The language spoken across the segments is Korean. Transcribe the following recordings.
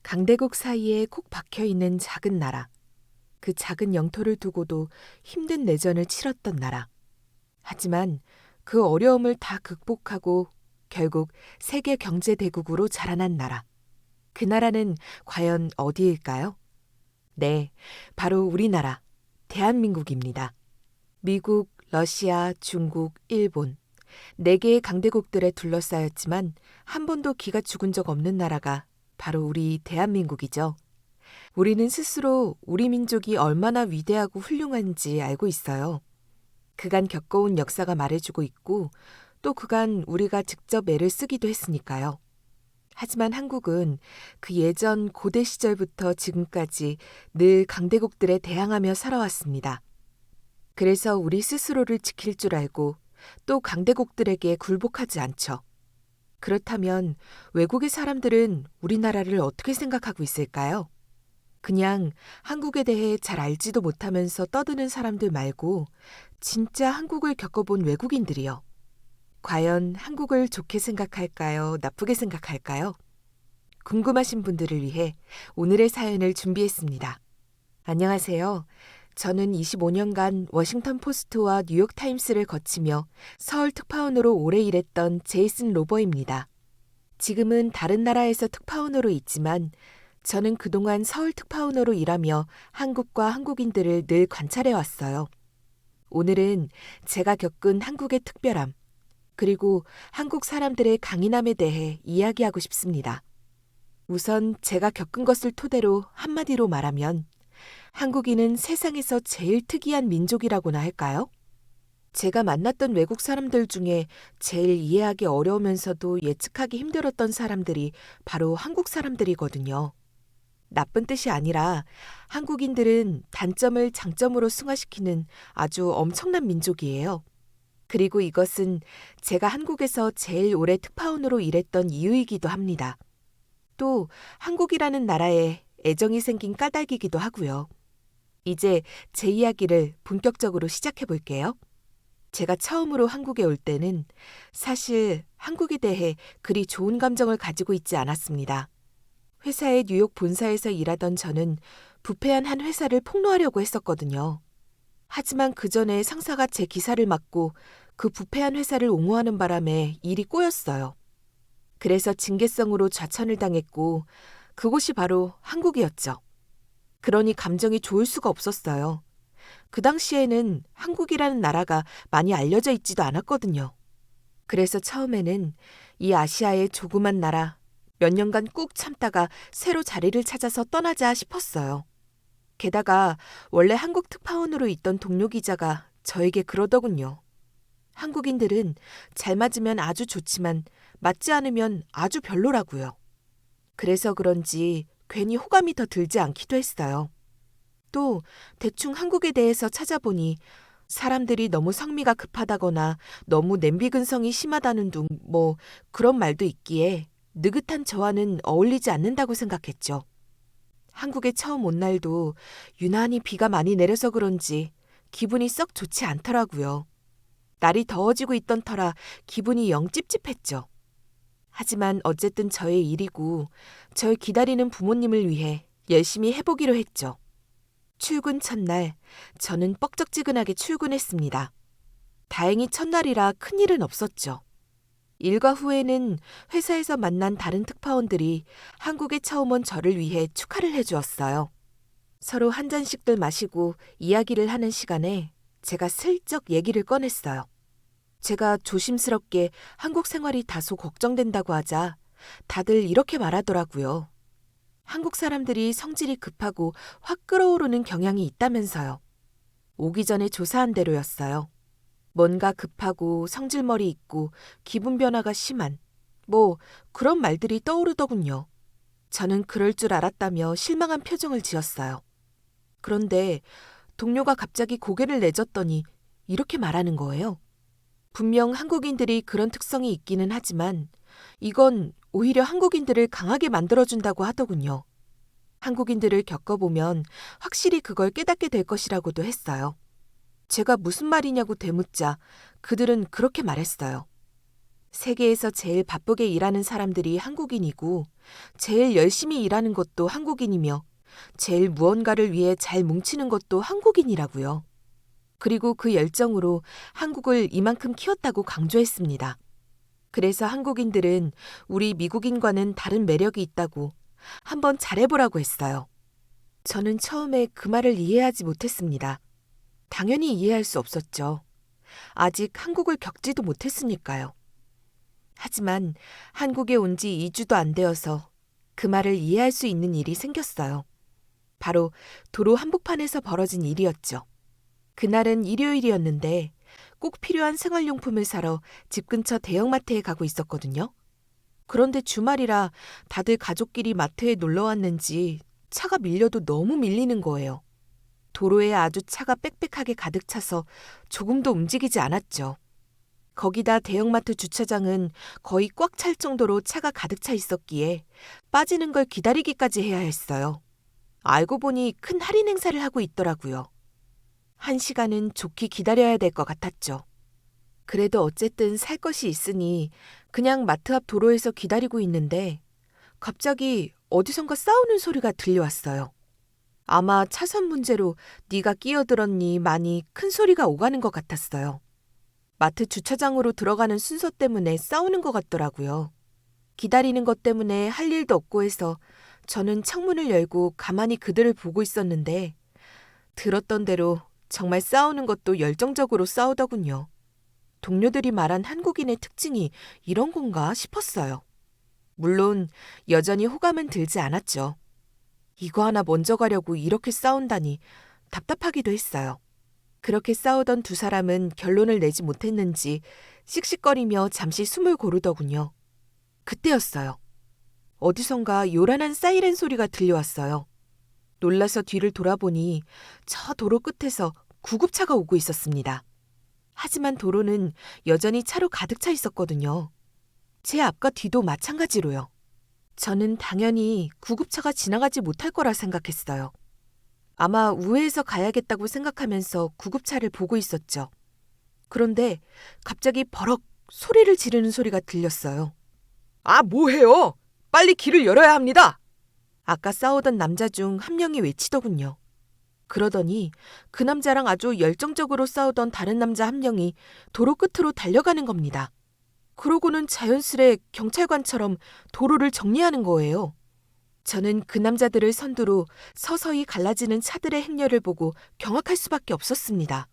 강대국 사이에 콕 박혀 있는 작은 나라. 그 작은 영토를 두고도 힘든 내전을 치렀던 나라. 하지만 그 어려움을 다 극복하고 결국 세계 경제 대국으로 자라난 나라. 그 나라는 과연 어디일까요? 네, 바로 우리나라, 대한민국입니다. 미국, 러시아, 중국, 일본, 4개의 강대국들에 둘러싸였지만 한 번도 기가 죽은 적 없는 나라가 바로 우리 대한민국이죠. 우리는 스스로 우리 민족이 얼마나 위대하고 훌륭한지 알고 있어요. 그간 겪어온 역사가 말해주고 있고 또 그간 우리가 직접 애를 쓰기도 했으니까요. 하지만 한국은 그 예전 고대 시절부터 지금까지 늘 강대국들에 대항하며 살아왔습니다. 그래서 우리 스스로를 지킬 줄 알고 또 강대국들에게 굴복하지 않죠. 그렇다면 외국의 사람들은 우리나라를 어떻게 생각하고 있을까요? 그냥 한국에 대해 잘 알지도 못하면서 떠드는 사람들 말고 진짜 한국을 겪어본 외국인들이요. 과연 한국을 좋게 생각할까요? 나쁘게 생각할까요? 궁금하신 분들을 위해 오늘의 사연을 준비했습니다. 안녕하세요. 저는 25년간 워싱턴 포스트와 뉴욕 타임스를 거치며 서울 특파원으로 오래 일했던 제이슨 로버입니다. 지금은 다른 나라에서 특파원으로 있지만 저는 그동안 서울 특파원으로 일하며 한국과 한국인들을 늘 관찰해 왔어요. 오늘은 제가 겪은 한국의 특별함, 그리고 한국 사람들의 강인함에 대해 이야기하고 싶습니다. 우선 제가 겪은 것을 토대로 한마디로 말하면 한국인은 세상에서 제일 특이한 민족이라고나 할까요? 제가 만났던 외국 사람들 중에 제일 이해하기 어려우면서도 예측하기 힘들었던 사람들이 바로 한국 사람들이거든요. 나쁜 뜻이 아니라 한국인들은 단점을 장점으로 승화시키는 아주 엄청난 민족이에요. 그리고 이것은 제가 한국에서 제일 오래 특파원으로 일했던 이유이기도 합니다. 또 한국이라는 나라에 애정이 생긴 까닭이기도 하고요. 이제 제 이야기를 본격적으로 시작해 볼게요. 제가 처음으로 한국에 올 때는 사실 한국에 대해 그리 좋은 감정을 가지고 있지 않았습니다. 회사의 뉴욕 본사에서 일하던 저는 부패한 한 회사를 폭로하려고 했었거든요. 하지만 그 전에 상사가 제 기사를 맡고 그 부패한 회사를 옹호하는 바람에 일이 꼬였어요. 그래서 징계성으로 좌천을 당했고 그곳이 바로 한국이었죠. 그러니 감정이 좋을 수가 없었어요. 그 당시에는 한국이라는 나라가 많이 알려져 있지도 않았거든요. 그래서 처음에는 이 아시아의 조그만 나라, 몇 년간 꾹 참다가 새로 자리를 찾아서 떠나자 싶었어요. 게다가 원래 한국 특파원으로 있던 동료 기자가 저에게 그러더군요. 한국인들은 잘 맞으면 아주 좋지만 맞지 않으면 아주 별로라고요. 그래서 그런지 괜히 호감이 더 들지 않기도 했어요. 또 대충 한국에 대해서 찾아보니 사람들이 너무 성미가 급하다거나 너무 냄비 근성이 심하다는 둥 그런 말도 있기에 느긋한 저와는 어울리지 않는다고 생각했죠. 한국에 처음 온 날도 유난히 비가 많이 내려서 그런지 기분이 썩 좋지 않더라고요. 날이 더워지고 있던 터라 기분이 영 찝찝했죠. 하지만 어쨌든 저의 일이고 절 기다리는 부모님을 위해 열심히 해보기로 했죠. 출근 첫날 저는 뻑적지근하게 출근했습니다. 다행히 첫날이라 큰일은 없었죠. 일과 후에는 회사에서 만난 다른 특파원들이 한국에 처음 온 저를 위해 축하를 해주었어요. 서로 한 잔씩들 마시고 이야기를 하는 시간에 제가 슬쩍 얘기를 꺼냈어요. 제가 조심스럽게 한국 생활이 다소 걱정된다고 하자 다들 이렇게 말하더라고요. 한국 사람들이 성질이 급하고 확 끓어오르는 경향이 있다면서요. 오기 전에 조사한 대로였어요. 뭔가 급하고 성질머리 있고 기분 변화가 심한 그런 말들이 떠오르더군요. 저는 그럴 줄 알았다며 실망한 표정을 지었어요. 그런데 동료가 갑자기 고개를 내젓더니 이렇게 말하는 거예요. 분명 한국인들이 그런 특성이 있기는 하지만 이건 오히려 한국인들을 강하게 만들어준다고 하더군요. 한국인들을 겪어보면 확실히 그걸 깨닫게 될 것이라고도 했어요. 제가 무슨 말이냐고 되묻자 그들은 그렇게 말했어요. 세계에서 제일 바쁘게 일하는 사람들이 한국인이고 제일 열심히 일하는 것도 한국인이며 제일 무언가를 위해 잘 뭉치는 것도 한국인이라고요. 그리고 그 열정으로 한국을 이만큼 키웠다고 강조했습니다. 그래서 한국인들은 우리 미국인과는 다른 매력이 있다고 한번 잘해보라고 했어요. 저는 처음에 그 말을 이해하지 못했습니다. 당연히 이해할 수 없었죠. 아직 한국을 겪지도 못했으니까요. 하지만 한국에 온 지 2주도 안 되어서 그 말을 이해할 수 있는 일이 생겼어요. 바로 도로 한복판에서 벌어진 일이었죠. 그날은 일요일이었는데 꼭 필요한 생활용품을 사러 집 근처 대형마트에 가고 있었거든요. 그런데 주말이라 다들 가족끼리 마트에 놀러 왔는지 차가 밀려도 너무 밀리는 거예요. 도로에 아주 차가 빽빽하게 가득 차서 조금도 움직이지 않았죠. 거기다 대형마트 주차장은 거의 꽉 찰 정도로 차가 가득 차 있었기에 빠지는 걸 기다리기까지 해야 했어요. 알고 보니 큰 할인 행사를 하고 있더라고요. 1시간은 좋게 기다려야 될 것 같았죠. 그래도 어쨌든 살 것이 있으니 그냥 마트 앞 도로에서 기다리고 있는데 갑자기 어디선가 싸우는 소리가 들려왔어요. 아마 차선 문제로 네가 끼어들었니 많이 큰 소리가 오가는 것 같았어요. 마트 주차장으로 들어가는 순서 때문에 싸우는 것 같더라고요. 기다리는 것 때문에 할 일도 없고 해서 저는 창문을 열고 가만히 그들을 보고 있었는데 들었던 대로 정말 싸우는 것도 열정적으로 싸우더군요. 동료들이 말한 한국인의 특징이 이런 건가 싶었어요. 물론 여전히 호감은 들지 않았죠. 이거 하나 먼저 가려고 이렇게 싸운다니 답답하기도 했어요. 그렇게 싸우던 두 사람은 결론을 내지 못했는지 씩씩거리며 잠시 숨을 고르더군요. 그때였어요. 어디선가 요란한 사이렌 소리가 들려왔어요. 놀라서 뒤를 돌아보니 저 도로 끝에서 구급차가 오고 있었습니다. 하지만 도로는 여전히 차로 가득 차 있었거든요. 제 앞과 뒤도 마찬가지로요. 저는 당연히 구급차가 지나가지 못할 거라 생각했어요. 아마 우회해서 가야겠다고 생각하면서 구급차를 보고 있었죠. 그런데 갑자기 버럭 소리를 지르는 소리가 들렸어요. 아, 뭐해요? 빨리 길을 열어야 합니다. 아까 싸우던 남자 중 한 명이 외치더군요. 그러더니 그 남자랑 아주 열정적으로 싸우던 다른 남자 한 명이 도로 끝으로 달려가는 겁니다. 그러고는 자연스레 경찰관처럼 도로를 정리하는 거예요. 저는 그 남자들을 선두로 서서히 갈라지는 차들의 행렬을 보고 경악할 수밖에 없었습니다.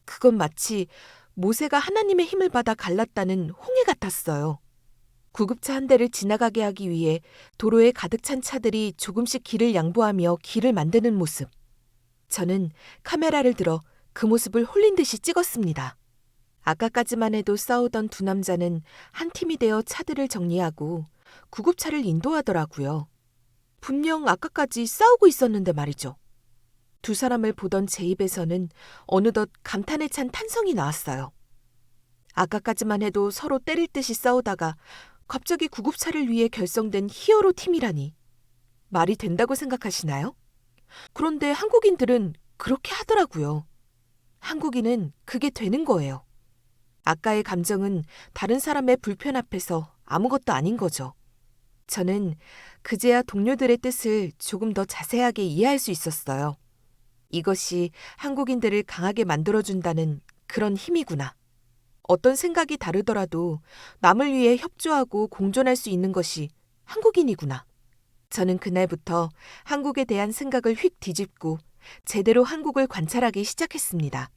그건 마치 모세가 하나님의 힘을 받아 갈랐다는 홍해 같았어요. 구급차 한 대를 지나가게 하기 위해 도로에 가득 찬 차들이 조금씩 길을 양보하며 길을 만드는 모습. 저는 카메라를 들어 그 모습을 홀린 듯이 찍었습니다. 아까까지만 해도 싸우던 두 남자는 한 팀이 되어 차들을 정리하고 구급차를 인도하더라고요. 분명 아까까지 싸우고 있었는데 말이죠. 두 사람을 보던 제 입에서는 어느덧 감탄에 찬 탄성이 나왔어요. 아까까지만 해도 서로 때릴 듯이 싸우다가 갑자기 구급차를 위해 결성된 히어로 팀이라니. 말이 된다고 생각하시나요? 그런데 한국인들은 그렇게 하더라고요. 한국인은 그게 되는 거예요. 아까의 감정은 다른 사람의 불편 앞에서 아무것도 아닌 거죠. 저는 그제야 동료들의 뜻을 조금 더 자세하게 이해할 수 있었어요. 이것이 한국인들을 강하게 만들어준다는 그런 힘이구나. 어떤 생각이 다르더라도 남을 위해 협조하고 공존할 수 있는 것이 한국인이구나. 저는 그날부터 한국에 대한 생각을 휙 뒤집고 제대로 한국을 관찰하기 시작했습니다.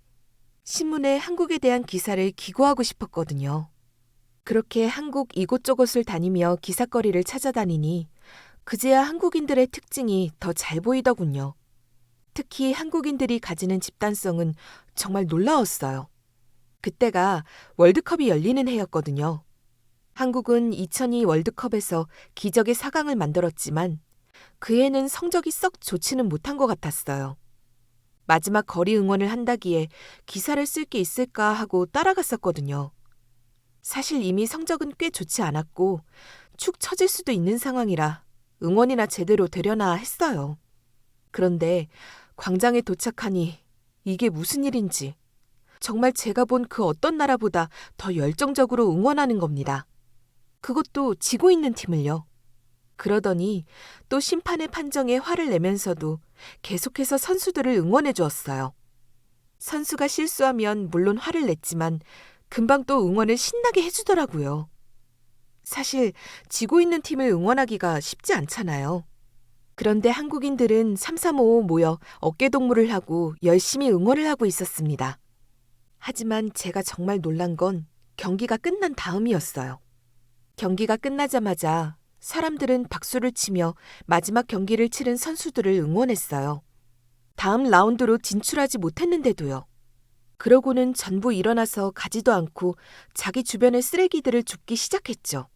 신문에 한국에 대한 기사를 기고하고 싶었거든요. 그렇게 한국 이곳저곳을 다니며 기사거리를 찾아다니니 그제야 한국인들의 특징이 더 잘 보이더군요. 특히 한국인들이 가지는 집단성은 정말 놀라웠어요. 그때가 월드컵이 열리는 해였거든요. 한국은 2002 월드컵에서 기적의 4강을 만들었지만 그 해는 성적이 썩 좋지는 못한 것 같았어요. 마지막 거리 응원을 한다기에 기사를 쓸 게 있을까 하고 따라갔었거든요. 사실 이미 성적은 꽤 좋지 않았고 축 처질 수도 있는 상황이라 응원이나 제대로 되려나 했어요. 그런데 광장에 도착하니 이게 무슨 일인지 정말 제가 본 그 어떤 나라보다 더 열정적으로 응원하는 겁니다. 그것도 지고 있는 팀을요. 그러더니 또 심판의 판정에 화를 내면서도 계속해서 선수들을 응원해 주었어요. 선수가 실수하면 물론 화를 냈지만 금방 또 응원을 신나게 해주더라고요. 사실 지고 있는 팀을 응원하기가 쉽지 않잖아요. 그런데 한국인들은 삼삼오오 모여 어깨동무를 하고 열심히 응원을 하고 있었습니다. 하지만 제가 정말 놀란 건 경기가 끝난 다음이었어요. 경기가 끝나자마자 사람들은 박수를 치며 마지막 경기를 치른 선수들을 응원했어요. 다음 라운드로 진출하지 못했는데도요. 그러고는 전부 일어나서 가지도 않고 자기 주변의 쓰레기들을 줍기 시작했죠.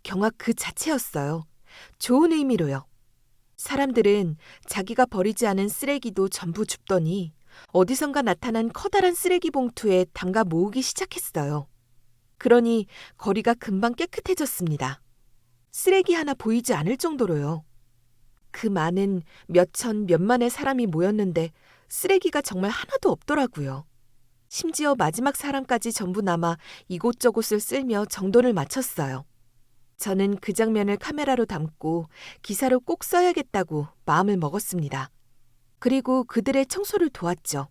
경악 그 자체였어요. 좋은 의미로요. 사람들은 자기가 버리지 않은 쓰레기도 전부 줍더니 어디선가 나타난 커다란 쓰레기 봉투에 담가 모으기 시작했어요. 그러니 거리가 금방 깨끗해졌습니다. 쓰레기 하나 보이지 않을 정도로요. 그 많은 몇천, 몇만의 사람이 모였는데 쓰레기가 정말 하나도 없더라고요. 심지어 마지막 사람까지 전부 남아 이곳저곳을 쓸며 정돈을 마쳤어요. 저는 그 장면을 카메라로 담고 기사로 꼭 써야겠다고 마음을 먹었습니다. 그리고 그들의 청소를 도왔죠.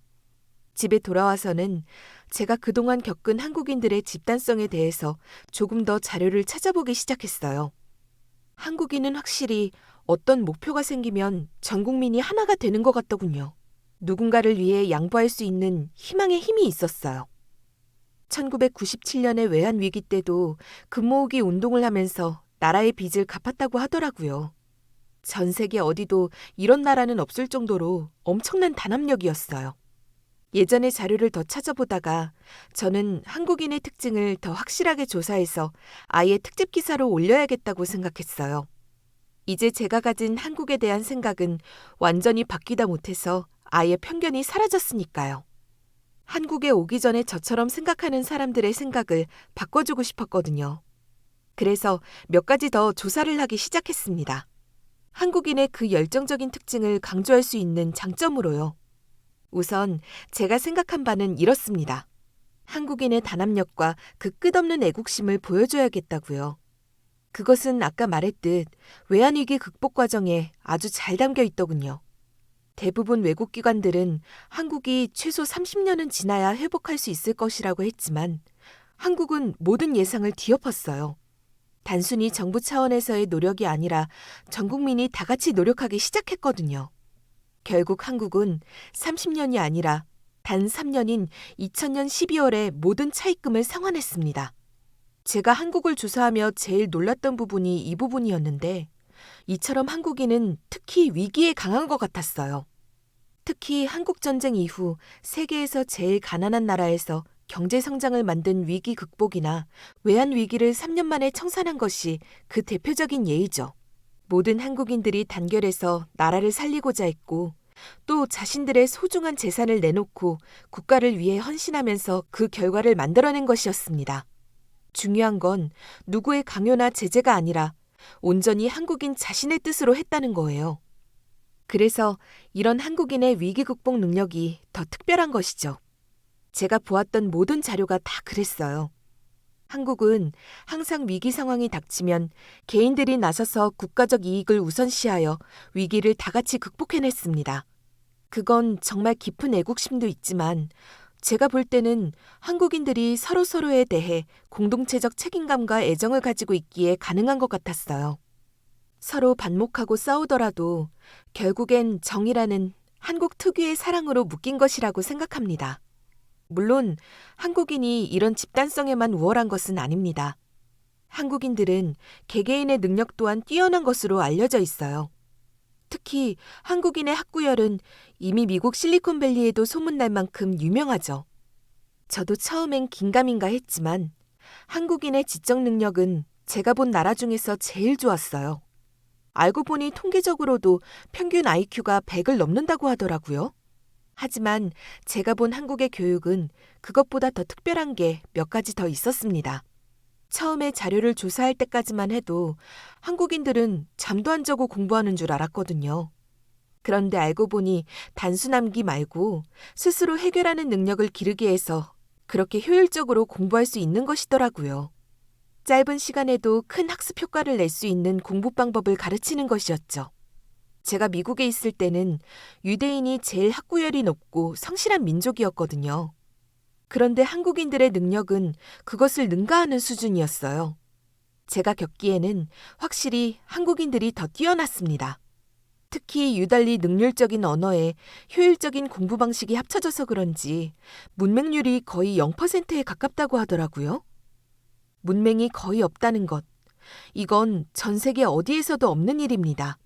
집에 돌아와서는 제가 그동안 겪은 한국인들의 집단성에 대해서 조금 더 자료를 찾아보기 시작했어요. 한국인은 확실히 어떤 목표가 생기면 전 국민이 하나가 되는 것 같더군요. 누군가를 위해 양보할 수 있는 희망의 힘이 있었어요. 1997년의 외환위기 때도 금모으기 운동을 하면서 나라의 빚을 갚았다고 하더라고요. 전 세계 어디도 이런 나라는 없을 정도로 엄청난 단합력이었어요. 예전의 자료를 더 찾아보다가 저는 한국인의 특징을 더 확실하게 조사해서 아예 특집 기사로 올려야겠다고 생각했어요. 이제 제가 가진 한국에 대한 생각은 완전히 바뀌다 못해서 아예 편견이 사라졌으니까요. 한국에 오기 전에 저처럼 생각하는 사람들의 생각을 바꿔주고 싶었거든요. 그래서 몇 가지 더 조사를 하기 시작했습니다. 한국인의 그 열정적인 특징을 강조할 수 있는 장점으로요. 우선 제가 생각한 바는 이렇습니다. 한국인의 단합력과 그 끝없는 애국심을 보여줘야겠다고요. 그것은 아까 말했듯 외환위기 극복 과정에 아주 잘 담겨 있더군요. 대부분 외국 기관들은 한국이 최소 30년은 지나야 회복할 수 있을 것이라고 했지만 한국은 모든 예상을 뒤엎었어요. 단순히 정부 차원에서의 노력이 아니라 전 국민이 다 같이 노력하기 시작했거든요. 결국 한국은 30년이 아니라 단 3년인 2000년 12월에 모든 차입금을 상환했습니다. 제가 한국을 조사하며 제일 놀랐던 부분이 이 부분이었는데 이처럼 한국인은 특히 위기에 강한 것 같았어요. 특히 한국전쟁 이후 세계에서 제일 가난한 나라에서 경제성장을 만든 위기 극복이나 외환위기를 3년 만에 청산한 것이 그 대표적인 예이죠. 모든 한국인들이 단결해서 나라를 살리고자 했고 또 자신들의 소중한 재산을 내놓고 국가를 위해 헌신하면서 그 결과를 만들어낸 것이었습니다. 중요한 건 누구의 강요나 제재가 아니라 온전히 한국인 자신의 뜻으로 했다는 거예요. 그래서 이런 한국인의 위기 극복 능력이 더 특별한 것이죠. 제가 보았던 모든 자료가 다 그랬어요. 한국은 항상 위기 상황이 닥치면 개인들이 나서서 국가적 이익을 우선시하여 위기를 다 같이 극복해냈습니다. 그건 정말 깊은 애국심도 있지만 제가 볼 때는 한국인들이 서로서로에 대해 공동체적 책임감과 애정을 가지고 있기에 가능한 것 같았어요. 서로 반목하고 싸우더라도 결국엔 정이라는 한국 특유의 사랑으로 묶인 것이라고 생각합니다. 물론 한국인이 이런 집단성에만 우월한 것은 아닙니다. 한국인들은 개개인의 능력 또한 뛰어난 것으로 알려져 있어요. 특히 한국인의 학구열은 이미 미국 실리콘밸리에도 소문날 만큼 유명하죠. 저도 처음엔 긴가민가 했지만 한국인의 지적 능력은 제가 본 나라 중에서 제일 좋았어요. 알고 보니 통계적으로도 평균 IQ가 100을 넘는다고 하더라고요. 하지만 제가 본 한국의 교육은 그것보다 더 특별한 게 몇 가지 더 있었습니다. 처음에 자료를 조사할 때까지만 해도 한국인들은 잠도 안 자고 공부하는 줄 알았거든요. 그런데 알고 보니 단순함기 말고 스스로 해결하는 능력을 기르기 위해서 그렇게 효율적으로 공부할 수 있는 것이더라고요. 짧은 시간에도 큰 학습 효과를 낼 수 있는 공부 방법을 가르치는 것이었죠. 제가 미국에 있을 때는 유대인이 제일 학구열이 높고 성실한 민족이었거든요. 그런데 한국인들의 능력은 그것을 능가하는 수준이었어요. 제가 겪기에는 확실히 한국인들이 더 뛰어났습니다. 특히 유달리 능률적인 언어에 효율적인 공부 방식이 합쳐져서 그런지 문맹률이 거의 0%에 가깝다고 하더라고요. 문맹이 거의 없다는 것, 이건 전 세계 어디에서도 없는 일입니다.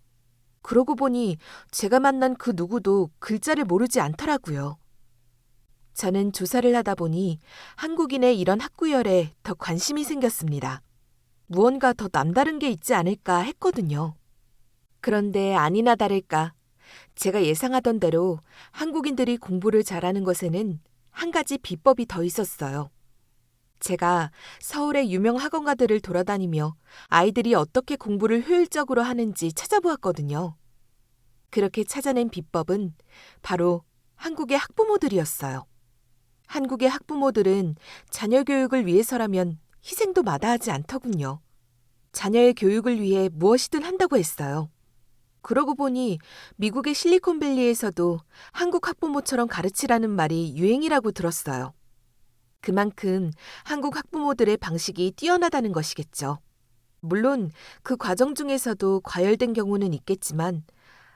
그러고 보니 제가 만난 그 누구도 글자를 모르지 않더라고요. 저는 조사를 하다 보니 한국인의 이런 학구열에 더 관심이 생겼습니다. 무언가 더 남다른 게 있지 않을까 했거든요. 그런데 아니나 다를까 제가 예상하던 대로 한국인들이 공부를 잘하는 것에는 한 가지 비법이 더 있었어요. 제가 서울의 유명 학원가들을 돌아다니며 아이들이 어떻게 공부를 효율적으로 하는지 찾아보았거든요. 그렇게 찾아낸 비법은 바로 한국의 학부모들이었어요. 한국의 학부모들은 자녀 교육을 위해서라면 희생도 마다하지 않더군요. 자녀의 교육을 위해 무엇이든 한다고 했어요. 그러고 보니 미국의 실리콘밸리에서도 한국 학부모처럼 가르치라는 말이 유행이라고 들었어요. 그만큼 한국 학부모들의 방식이 뛰어나다는 것이겠죠. 물론 그 과정 중에서도 과열된 경우는 있겠지만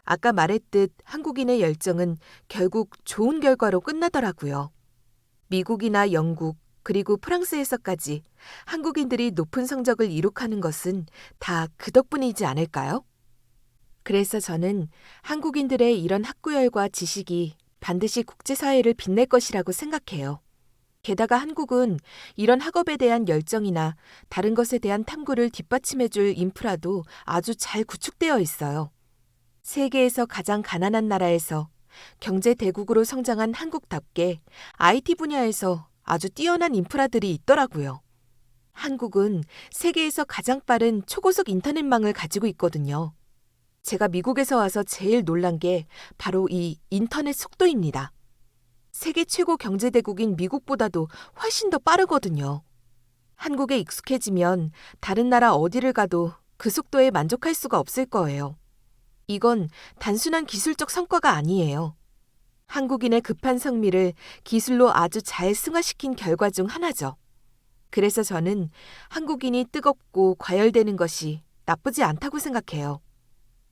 아까 말했듯 한국인의 열정은 결국 좋은 결과로 끝나더라고요. 미국이나 영국 그리고 프랑스에서까지 한국인들이 높은 성적을 이룩하는 것은 다 그 덕분이지 않을까요? 그래서 저는 한국인들의 이런 학구열과 지식이 반드시 국제사회를 빛낼 것이라고 생각해요. 게다가 한국은 이런 학업에 대한 열정이나 다른 것에 대한 탐구를 뒷받침해줄 인프라도 아주 잘 구축되어 있어요. 세계에서 가장 가난한 나라에서 경제 대국으로 성장한 한국답게 IT 분야에서 아주 뛰어난 인프라들이 있더라고요. 한국은 세계에서 가장 빠른 초고속 인터넷망을 가지고 있거든요. 제가 미국에서 와서 제일 놀란 게 바로 이 인터넷 속도입니다. 세계 최고 경제대국인 미국보다도 훨씬 더 빠르거든요. 한국에 익숙해지면 다른 나라 어디를 가도 그 속도에 만족할 수가 없을 거예요. 이건 단순한 기술적 성과가 아니에요. 한국인의 급한 성미를 기술로 아주 잘 승화시킨 결과 중 하나죠. 그래서 저는 한국인이 뜨겁고 과열되는 것이 나쁘지 않다고 생각해요.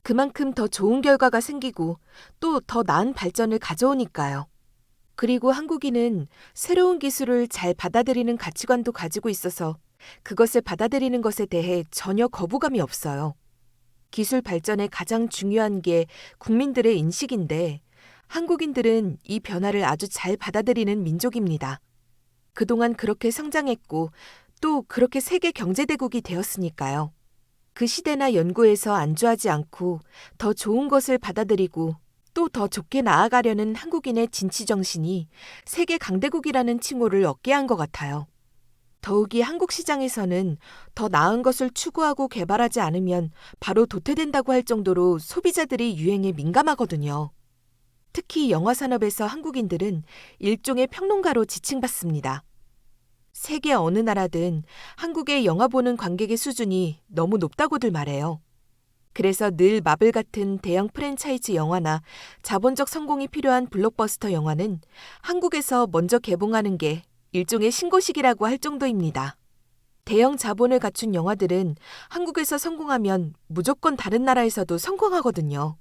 그만큼 더 좋은 결과가 생기고 또 더 나은 발전을 가져오니까요. 그리고 한국인은 새로운 기술을 잘 받아들이는 가치관도 가지고 있어서 그것을 받아들이는 것에 대해 전혀 거부감이 없어요. 기술 발전에 가장 중요한 게 국민들의 인식인데 한국인들은 이 변화를 아주 잘 받아들이는 민족입니다. 그동안 그렇게 성장했고 또 그렇게 세계 경제대국이 되었으니까요. 그 시대나 연구에서 안주하지 않고 더 좋은 것을 받아들이고 또 더 좋게 나아가려는 한국인의 진취정신이 세계 강대국이라는 칭호를 얻게 한 것 같아요. 더욱이 한국 시장에서는 더 나은 것을 추구하고 개발하지 않으면 바로 도태된다고 할 정도로 소비자들이 유행에 민감하거든요. 특히 영화 산업에서 한국인들은 일종의 평론가로 지칭받습니다. 세계 어느 나라든 한국의 영화 보는 관객의 수준이 너무 높다고들 말해요. 그래서 늘 마블 같은 대형 프랜차이즈 영화나 자본적 성공이 필요한 블록버스터 영화는 한국에서 먼저 개봉하는 게 일종의 신고식이라고 할 정도입니다. 대형 자본을 갖춘 영화들은 한국에서 성공하면 무조건 다른 나라에서도 성공하거든요.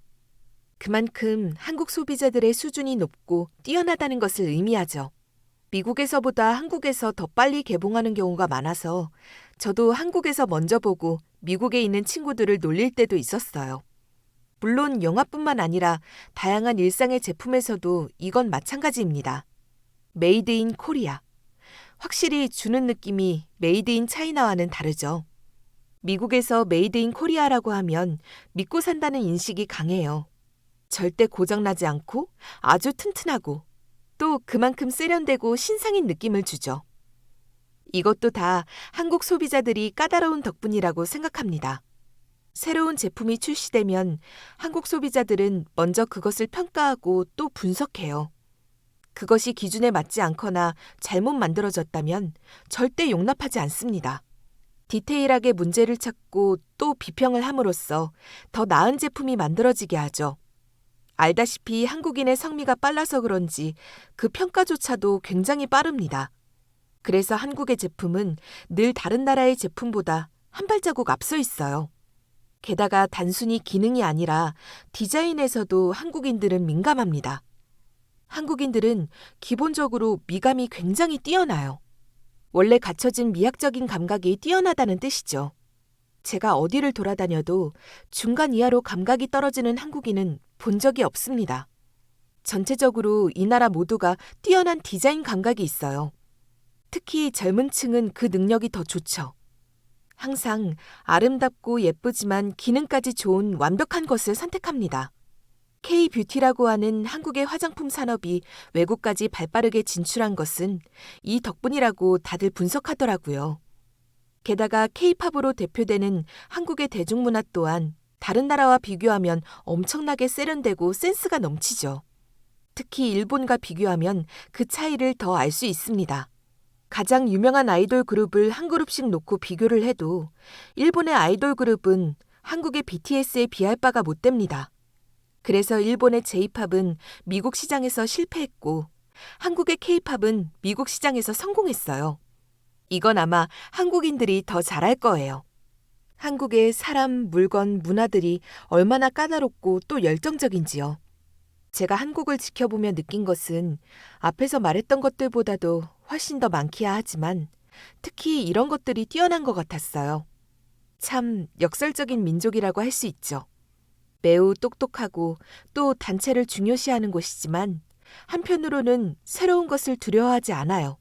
그만큼 한국 소비자들의 수준이 높고 뛰어나다는 것을 의미하죠. 미국에서보다 한국에서 더 빨리 개봉하는 경우가 많아서 저도 한국에서 먼저 보고 미국에 있는 친구들을 놀릴 때도 있었어요. 물론 영화뿐만 아니라 다양한 일상의 제품에서도 이건 마찬가지입니다. 메이드 인 코리아. 확실히 주는 느낌이 메이드 인 차이나와는 다르죠. 미국에서 메이드 인 코리아라고 하면 믿고 산다는 인식이 강해요. 절대 고장나지 않고 아주 튼튼하고 또 그만큼 세련되고 신상인 느낌을 주죠. 이것도 다 한국 소비자들이 까다로운 덕분이라고 생각합니다. 새로운 제품이 출시되면 한국 소비자들은 먼저 그것을 평가하고 또 분석해요. 그것이 기준에 맞지 않거나 잘못 만들어졌다면 절대 용납하지 않습니다. 디테일하게 문제를 찾고 또 비평을 함으로써 더 나은 제품이 만들어지게 하죠. 알다시피 한국인의 성미가 빨라서 그런지 그 평가조차도 굉장히 빠릅니다. 그래서 한국의 제품은 늘 다른 나라의 제품보다 한 발자국 앞서 있어요. 게다가 단순히 기능이 아니라 디자인에서도 한국인들은 민감합니다. 한국인들은 기본적으로 미감이 굉장히 뛰어나요. 원래 갖춰진 미학적인 감각이 뛰어나다는 뜻이죠. 제가 어디를 돌아다녀도 중간 이하로 감각이 떨어지는 한국인은 본 적이 없습니다. 전체적으로 이 나라 모두가 뛰어난 디자인 감각이 있어요. 특히 젊은 층은 그 능력이 더 좋죠. 항상 아름답고 예쁘지만 기능까지 좋은 완벽한 것을 선택합니다. K-뷰티라고 하는 한국의 화장품 산업이 외국까지 발빠르게 진출한 것은 이 덕분이라고 다들 분석하더라고요. 게다가 K-팝으로 대표되는 한국의 대중문화 또한 다른 나라와 비교하면 엄청나게 세련되고 센스가 넘치죠. 특히 일본과 비교하면 그 차이를 더 알 수 있습니다. 가장 유명한 아이돌 그룹을 한 그룹씩 놓고 비교를 해도 일본의 아이돌 그룹은 한국의 BTS에 비할 바가 못 됩니다. 그래서 일본의 J-팝은 미국 시장에서 실패했고 한국의 K-팝은 미국 시장에서 성공했어요. 이건 아마 한국인들이 더 잘할 거예요. 한국의 사람, 물건, 문화들이 얼마나 까다롭고 또 열정적인지요. 제가 한국을 지켜보며 느낀 것은 앞에서 말했던 것들보다도 훨씬 더 많기야 하지만 특히 이런 것들이 뛰어난 것 같았어요. 참 역설적인 민족이라고 할 수 있죠. 매우 똑똑하고 또 단체를 중요시하는 곳이지만 한편으로는 새로운 것을 두려워하지 않아요.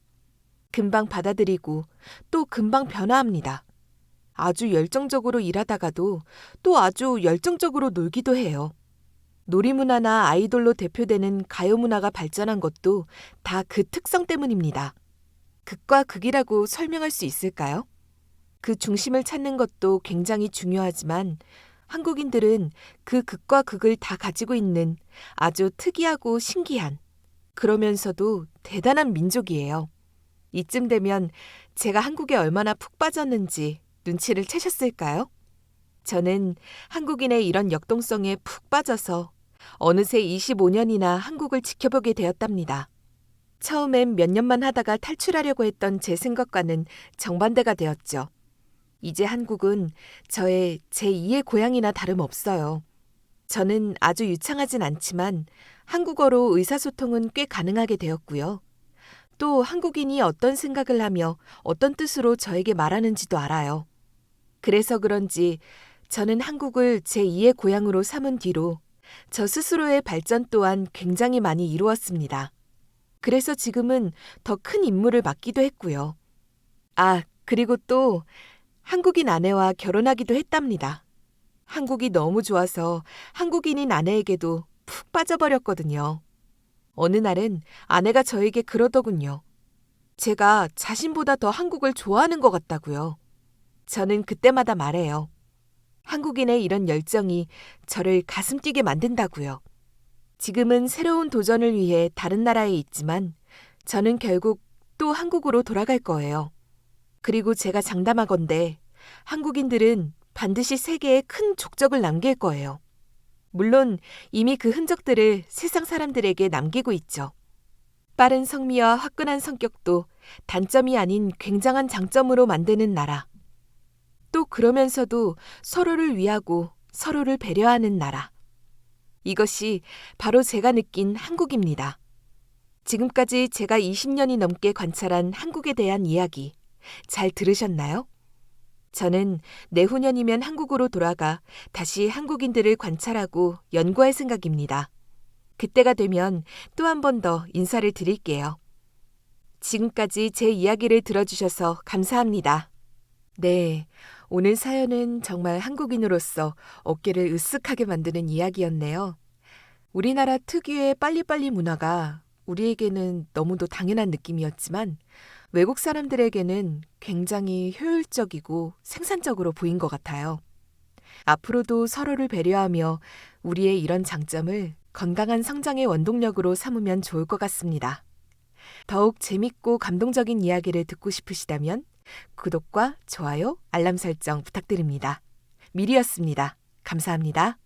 금방 받아들이고 또 금방 변화합니다. 아주 열정적으로 일하다가도 또 아주 열정적으로 놀기도 해요. 놀이문화나 아이돌로 대표되는 가요문화가 발전한 것도 다 그 특성 때문입니다. 극과 극이라고 설명할 수 있을까요? 그 중심을 찾는 것도 굉장히 중요하지만 한국인들은 그 극과 극을 다 가지고 있는 아주 특이하고 신기한, 그러면서도 대단한 민족이에요. 이쯤 되면 제가 한국에 얼마나 푹 빠졌는지 눈치를 채셨을까요? 저는 한국인의 이런 역동성에 푹 빠져서 어느새 25년이나 한국을 지켜보게 되었답니다. 처음엔 몇 년만 하다가 탈출하려고 했던 제 생각과는 정반대가 되었죠. 이제 한국은 저의 제2의 고향이나 다름없어요. 저는 아주 유창하진 않지만 한국어로 의사소통은 꽤 가능하게 되었고요. 또 한국인이 어떤 생각을 하며 어떤 뜻으로 저에게 말하는지도 알아요. 그래서 그런지 저는 한국을 제2의 고향으로 삼은 뒤로 저 스스로의 발전 또한 굉장히 많이 이루었습니다. 그래서 지금은 더 큰 임무를 맡기도 했고요. 아, 그리고 또 한국인 아내와 결혼하기도 했답니다. 한국이 너무 좋아서 한국인인 아내에게도 푹 빠져버렸거든요. 어느 날은 아내가 저에게 그러더군요. 제가 자신보다 더 한국을 좋아하는 것 같다고요. 저는 그때마다 말해요. 한국인의 이런 열정이 저를 가슴 뛰게 만든다고요. 지금은 새로운 도전을 위해 다른 나라에 있지만 저는 결국 또 한국으로 돌아갈 거예요. 그리고 제가 장담하건대 한국인들은 반드시 세계에 큰 족적을 남길 거예요. 물론 이미 그 흔적들을 세상 사람들에게 남기고 있죠. 빠른 성미와 화끈한 성격도 단점이 아닌 굉장한 장점으로 만드는 나라. 또 그러면서도 서로를 위하고 서로를 배려하는 나라. 이것이 바로 제가 느낀 한국입니다. 지금까지 제가 20년이 넘게 관찰한 한국에 대한 이야기 잘 들으셨나요? 저는 내후년이면 한국으로 돌아가 다시 한국인들을 관찰하고 연구할 생각입니다. 그때가 되면 또 한 번 더 인사를 드릴게요. 지금까지 제 이야기를 들어주셔서 감사합니다. 네, 오늘 사연은 정말 한국인으로서 어깨를 으쓱하게 만드는 이야기였네요. 우리나라 특유의 빨리빨리 문화가 우리에게는 너무도 당연한 느낌이었지만 외국 사람들에게는 굉장히 효율적이고 생산적으로 보인 것 같아요. 앞으로도 서로를 배려하며 우리의 이런 장점을 건강한 성장의 원동력으로 삼으면 좋을 것 같습니다. 더욱 재밌고 감동적인 이야기를 듣고 싶으시다면 구독과 좋아요, 알람 설정 부탁드립니다. 미리였습니다. 감사합니다.